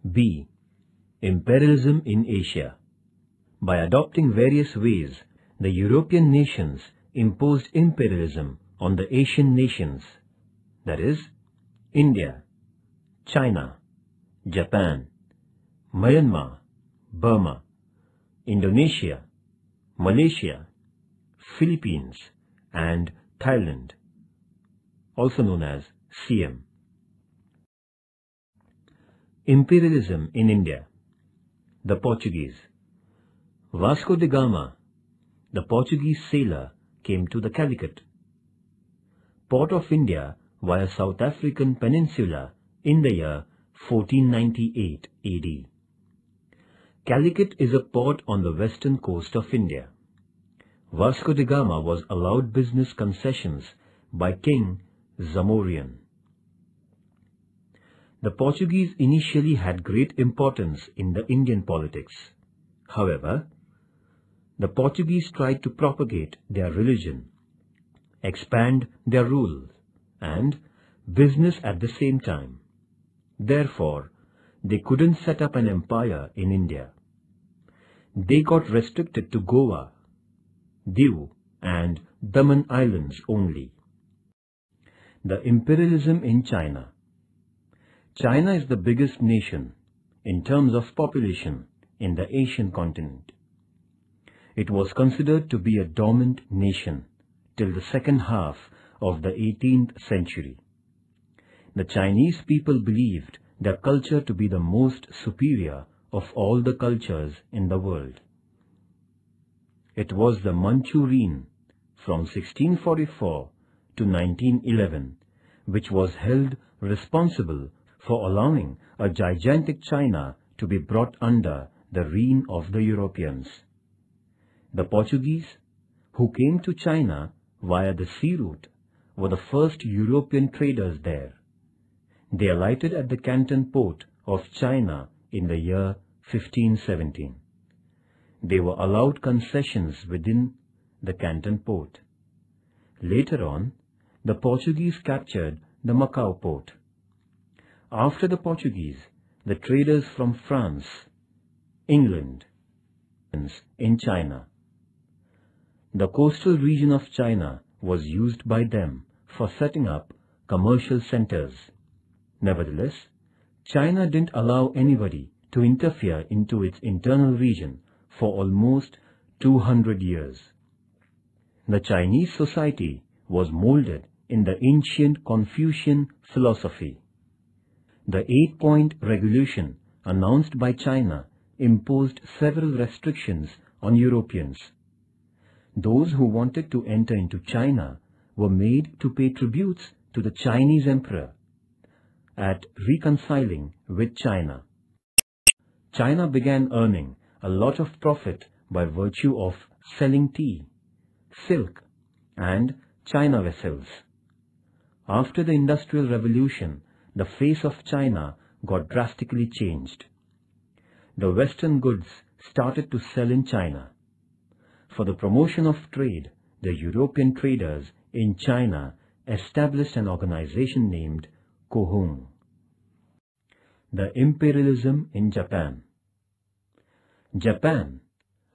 B. Imperialism in Asia. By adopting various ways, the European nations imposed imperialism on the Asian nations, that is, India, China, Japan, Myanmar, Burma, Indonesia, Malaysia, Philippines, and Thailand, also known as Siam. Imperialism in India. The Portuguese. Vasco da Gama, the Portuguese sailor, came to the Calicut, port of India, via South African peninsula in the year 1498 AD. Calicut is a port on the western coast of India. Vasco da Gama was allowed business concessions by King Zamorian. The Portuguese initially had great importance in the Indian politics. However, the Portuguese tried to propagate their religion, expand their rule, and business at the same time. Therefore, they couldn't set up an empire in India. They got restricted to Goa, Diu, and Daman Islands only. The imperialism in China. China is the biggest nation in terms of population in the Asian continent. It was considered to be a dormant nation till the second half of the 18th century. The Chinese people believed their culture to be the most superior of all the cultures in the world. It was the Manchurian from 1644 to 1911 which was held responsible for allowing a gigantic China to be brought under the reign of the Europeans. The Portuguese, who came to China via the sea route, were the first European traders there. They alighted at the Canton port of China in the year 1517. They were allowed concessions within the Canton port. Later on, the Portuguese captured the Macau port. After the Portuguese, the traders from France, England, in China. The coastal region of China was used by them for setting up commercial centers. Nevertheless, China didn't allow anybody to interfere into its internal region for almost 200 years. The Chinese society was molded in the ancient Confucian philosophy. The 8-point regulation announced by China imposed several restrictions on Europeans. Those who wanted to enter into China were made to pay tributes to the Chinese emperor at reconciling with China. China began earning a lot of profit by virtue of selling tea, silk, and China vessels. After the Industrial Revolution, the face of China got drastically changed. The Western goods started to sell in China. For the promotion of trade, the European traders in China established an organization named Kohong. The imperialism in Japan. Japan,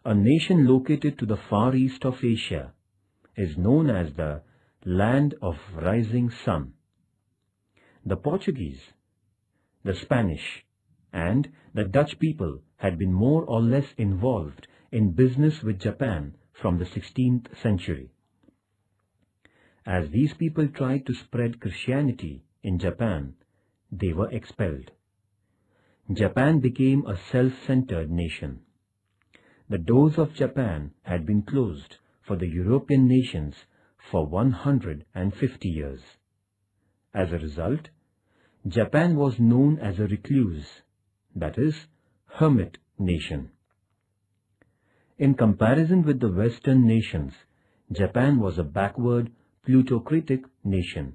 a nation located to the far east of Asia, is known as the land of rising sun. The Portuguese, the Spanish, and the Dutch people had been more or less involved in business with Japan from the 16th century. As these people tried to spread Christianity in Japan, they were expelled. Japan became a self-centered nation. The doors of Japan had been closed for the European nations for 150 years. As a result, Japan was known as a recluse, that is, hermit nation. In comparison with the Western nations, Japan was a backward, plutocratic nation.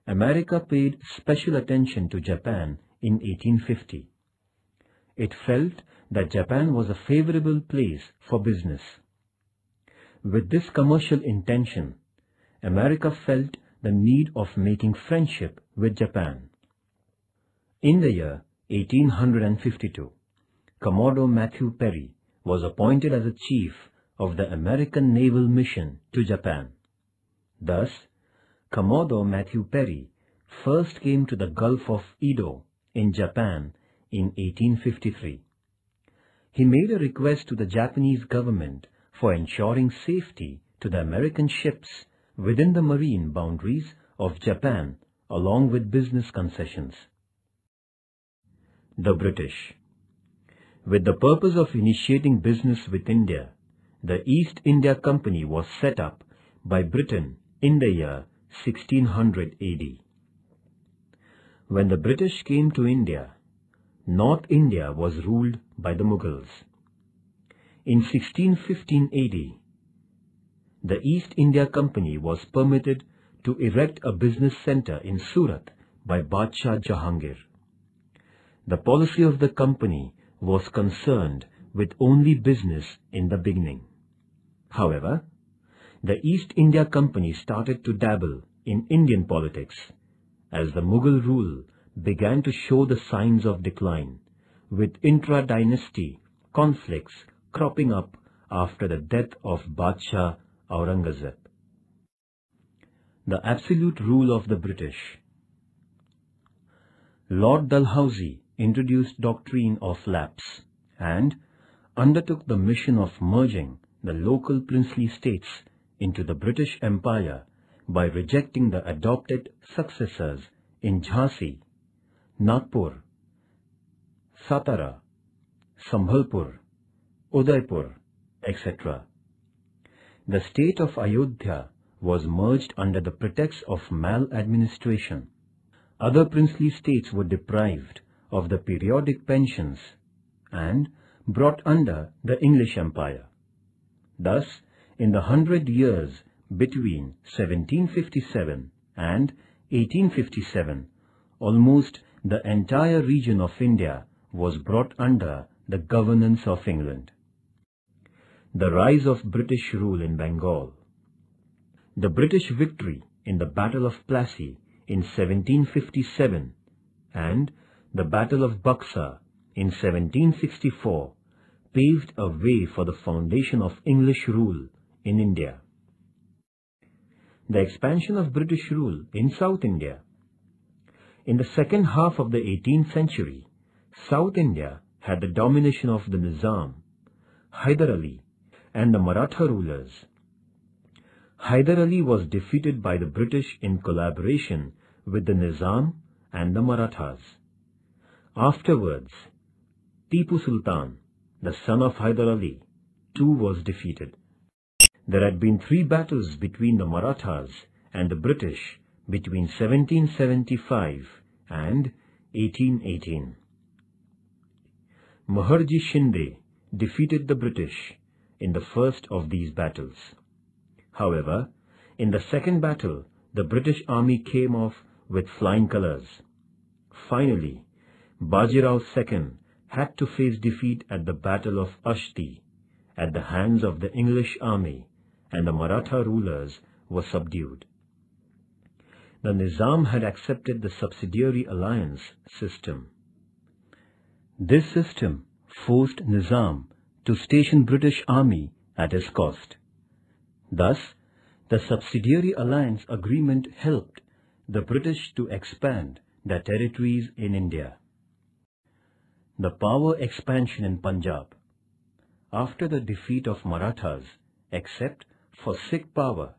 America paid special attention to Japan in 1850. It felt that Japan was a favorable place for business. With this commercial intention, America felt the need of making friendship with Japan. In the year 1852, Commodore Matthew Perry was appointed as a chief of the American Naval Mission to Japan. Thus, Commodore Matthew Perry first came to the Gulf of Edo in Japan in 1853. He made a request to the Japanese government for ensuring safety to the American ships within the marine boundaries of Japan, along with business concessions. The British. With the purpose of initiating business with India, the East India Company was set up by Britain in the year 1600 AD. When the British came to India, North India was ruled by the Mughals. In 1615 AD, the East India Company was permitted to erect a business centre in Surat by Badshah Jahangir. The policy of the company was concerned with only business in the beginning. However, the East India Company started to dabble in Indian politics as the Mughal rule began to show the signs of decline, with intra-dynasty conflicts cropping up after the death of Badshah Aurangzeb. The absolute rule of the British. Lord Dalhousie introduced doctrine of lapse and undertook the mission of merging the local princely states into the British Empire by rejecting the adopted successors in Jhansi, Nagpur, Satara, Sambhalpur, Udaipur, etc. The state of Ayodhya was merged under the pretext of maladministration. Other princely states were deprived of the periodic pensions and brought under the English Empire. Thus, in the 100 years between 1757 and 1857, almost the entire region of India was brought under the governance of England. The rise of British rule in Bengal. The British victory in the Battle of Plassey in 1757 and the Battle of Buxar in 1764 paved a way for the foundation of English rule in India. The expansion of British rule in South India. In the second half of the 18th century, South India had the domination of the Nizam, Hyder Ali, and the Maratha rulers. Hyder Ali was defeated by the British in collaboration with the Nizam and the Marathas. Afterwards, Tipu Sultan, the son of Hyder Ali, too was defeated. There had been 3 battles between the Marathas and the British between 1775 and 1818. Muharji Shinde defeated the British in the first of these battles. However, in the second battle, the British army came off with flying colours. Finally, Bajirao II had to face defeat at the Battle of Ashti at the hands of the English army, and the Maratha rulers were subdued. The Nizam had accepted the subsidiary alliance system. This system forced Nizam to station British army at his cost. Thus, the subsidiary alliance agreement helped the British to expand their territories in India. The power expansion in Punjab. After the defeat of Marathas, except for Sikh power,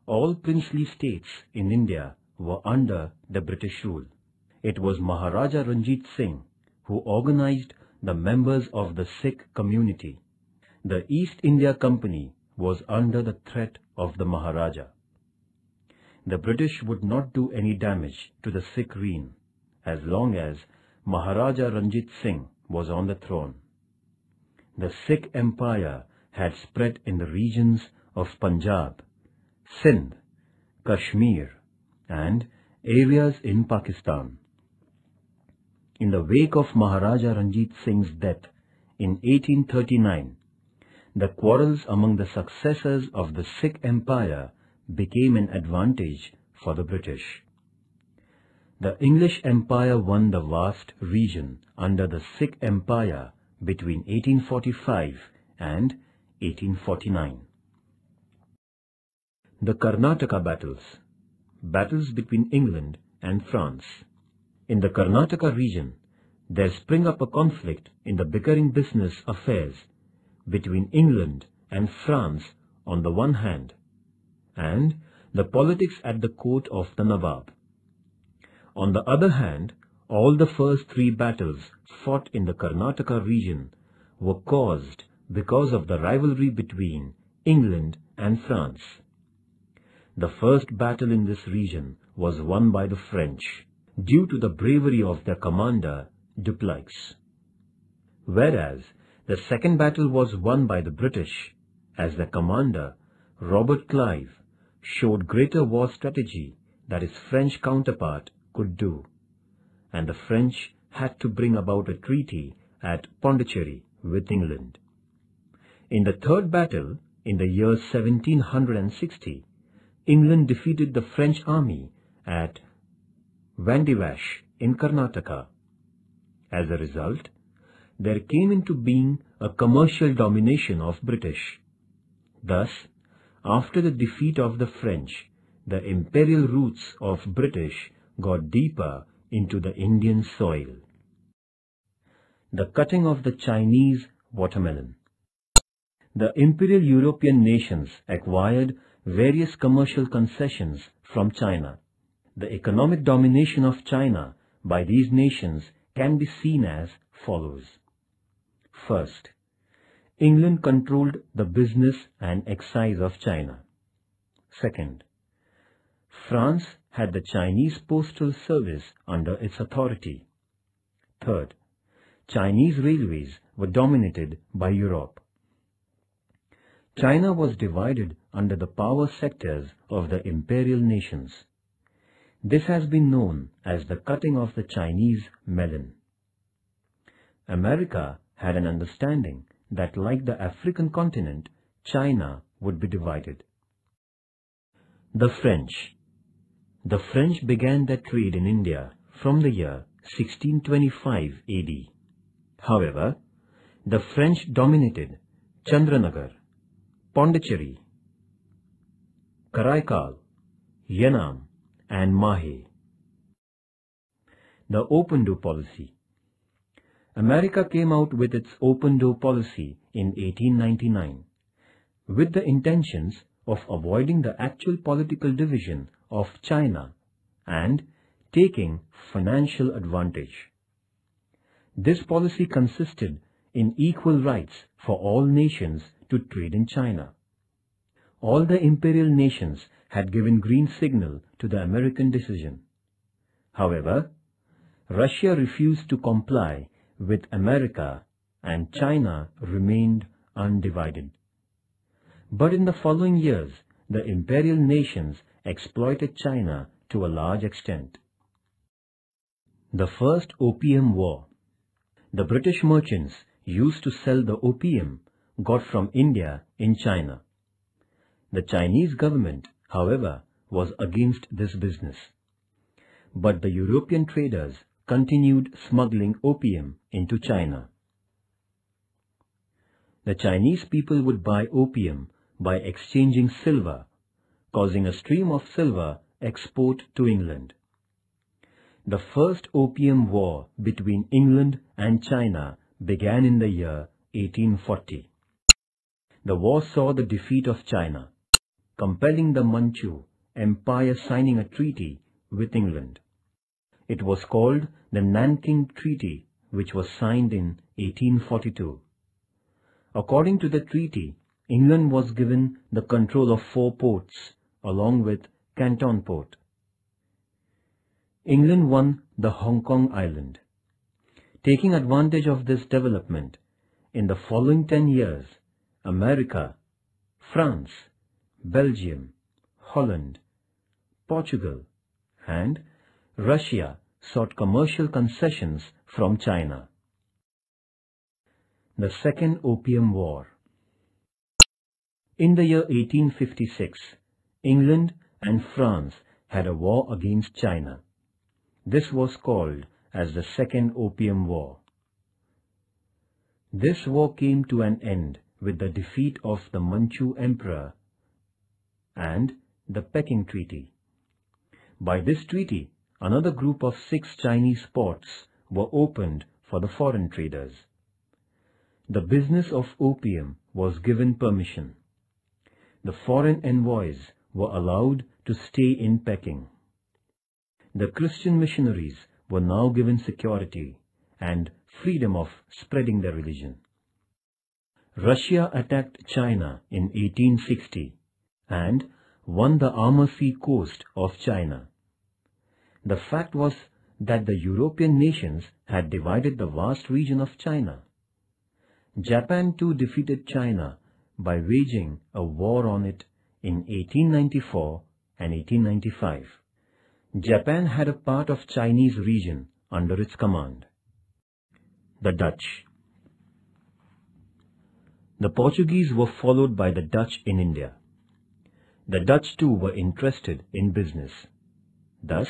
all princely states in India were under the British rule. It was Maharaja Ranjit Singh who organized the members of the Sikh community. The East India Company was under the threat of the Maharaja. The British would not do any damage to the Sikh reign as long as Maharaja Ranjit Singh was on the throne. The Sikh Empire had spread in the regions of Punjab, Sindh, Kashmir, and areas in Pakistan. In the wake of Maharaja Ranjit Singh's death in 1839, the quarrels among the successors of the Sikh Empire became an advantage for the British. The English Empire won the vast region under the Sikh Empire between 1845 and 1849. The Karnataka battles between England and France. In the Karnataka region, there sprang up a conflict in the bickering business affairs between England and France on the one hand, and the politics at the court of the Nawab. On the other hand, all the first three battles fought in the Karnataka region were caused because of the rivalry between England and France. The first battle in this region was won by the French due to the bravery of their commander Dupleix, whereas the second battle was won by the British as their commander Robert Clive showed greater war strategy that his French counterpart could do, and the French had to bring about a treaty at Pondicherry with England. In the third battle, in the year 1760, England defeated the French army at Vandivash in Karnataka. As a result, there came into being a commercial domination of British. Thus, after the defeat of the French, the imperial roots of British got deeper into the Indian soil. The cutting of the Chinese watermelon. The imperial European nations acquired various commercial concessions from China. The economic domination of China by these nations can be seen as follows. First, England controlled the business and excise of China. Second, France had the Chinese postal service under its authority. Third, Chinese railways were dominated by Europe. China was divided under the power sectors of the imperial nations. This has been known as the cutting of the Chinese melon. America had an understanding that, like the African continent, China would be divided. The French. The French began their trade in India from the year 1625 AD. However, the French dominated Chandranagar, Pondicherry, Karaikal, Yanam, and Mahe. The Open Door Policy. America came out with its Open Door Policy in 1899 with the intentions of avoiding the actual political division of China and taking financial advantage. This policy consisted in equal rights for all nations to trade in China. All the imperial nations had given green signal to the American decision. However, Russia refused to comply with America and China remained undivided. But in the following years, the imperial nations exploited China to a large extent. The First Opium War. The British merchants used to sell the opium got from India in China. The Chinese government, however, was against this business. But the European traders continued smuggling opium into China. The Chinese people would buy opium by exchanging silver, causing a stream of silver export to England. The First Opium War between England and China began in the year 1840. The war saw the defeat of China, compelling the Manchu Empire signing a treaty with England. It was called the Nanking Treaty, which was signed in 1842. According to the treaty, England was given the control of 4 ports, along with Canton Port. England won the Hong Kong Island. Taking advantage of this development, in the following 10 years, America, France, Belgium, Holland, Portugal, and Russia sought commercial concessions from China. The Second Opium War. In the year 1856, England and France had a war against China. This was called as the Second Opium War. This war came to an end with the defeat of the Manchu Emperor and the Peking Treaty. By this treaty, another group of 6 Chinese ports were opened for the foreign traders. The business of opium was given permission. The foreign envoys were allowed to stay in Peking. The Christian missionaries were now given security and freedom of spreading their religion. Russia attacked China in 1860 and won the Amur Sea coast of China. The fact was that the European nations had divided the vast region of China. Japan too defeated China by waging a war on it in 1894 and 1895. Japan had a part of Chinese region under its command. The Dutch. The Portuguese were followed by the Dutch in India. The Dutch too were interested in business. Thus,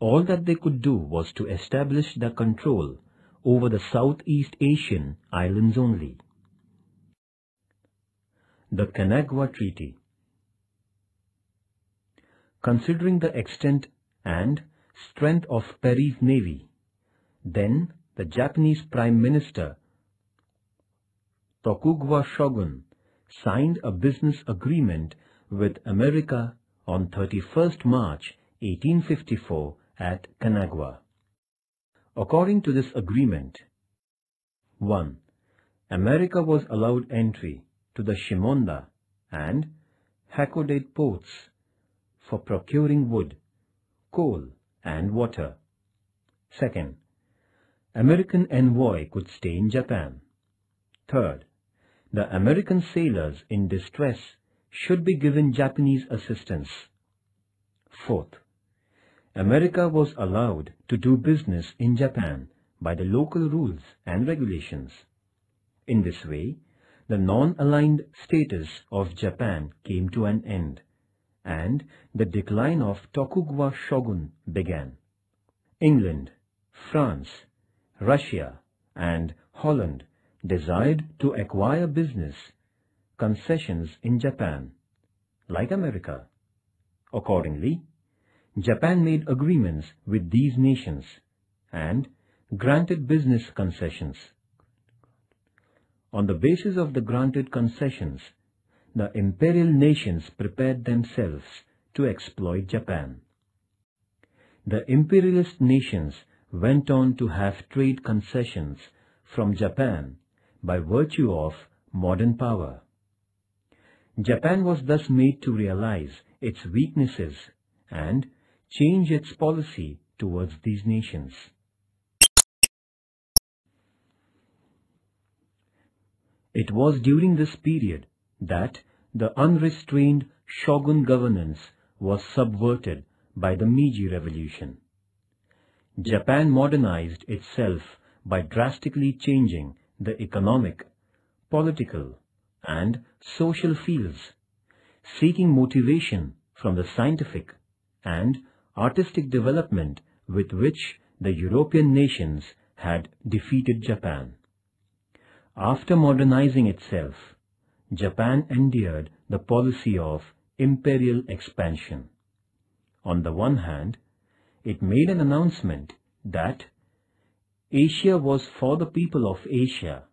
all that they could do was to establish their control over the Southeast Asian islands only. The Kanagawa Treaty. Considering the extent and strength of Perry's navy, then the Japanese Prime Minister Tokugawa Shogun signed a business agreement with America on 31st March 1854 at Kanagawa. According to this agreement, 1. America was allowed entry to the Shimonda and Hakodate ports for procuring wood, coal and water. 2. American envoy could stay in Japan. 3. The American sailors in distress should be given Japanese assistance. 4. America was allowed to do business in Japan by the local rules and regulations. In this way, the non-aligned status of Japan came to an end, and the decline of Tokugawa Shogun began. England, France, Russia, and Holland desired to acquire business concessions in Japan, like America. Accordingly, Japan made agreements with these nations and granted business concessions. On the basis of the granted concessions, the imperial nations prepared themselves to exploit Japan. The imperialist nations went on to have trade concessions from Japan by virtue of modern power. Japan was thus made to realize its weaknesses and change its policy towards these nations. It was during this period that the unrestrained shogun governance was subverted by the Meiji Revolution. Japan modernized itself by drastically changing the economic, political, and social fields, seeking motivation from the scientific and artistic development with which the European nations had defeated Japan. After modernizing itself, Japan endeared the policy of imperial expansion. On the one hand, it made an announcement that Asia was for the people of Asia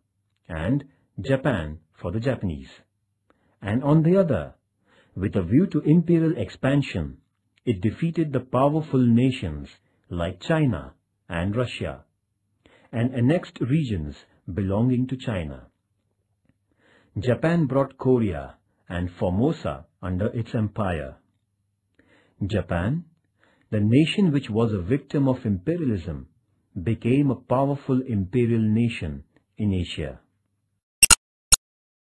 and Japan for the Japanese. And on the other, with a view to imperial expansion, it defeated the powerful nations like China and Russia and annexed regions belonging to China. Japan brought Korea and Formosa under its empire. Japan, the nation which was a victim of imperialism, became a powerful imperial nation in Asia.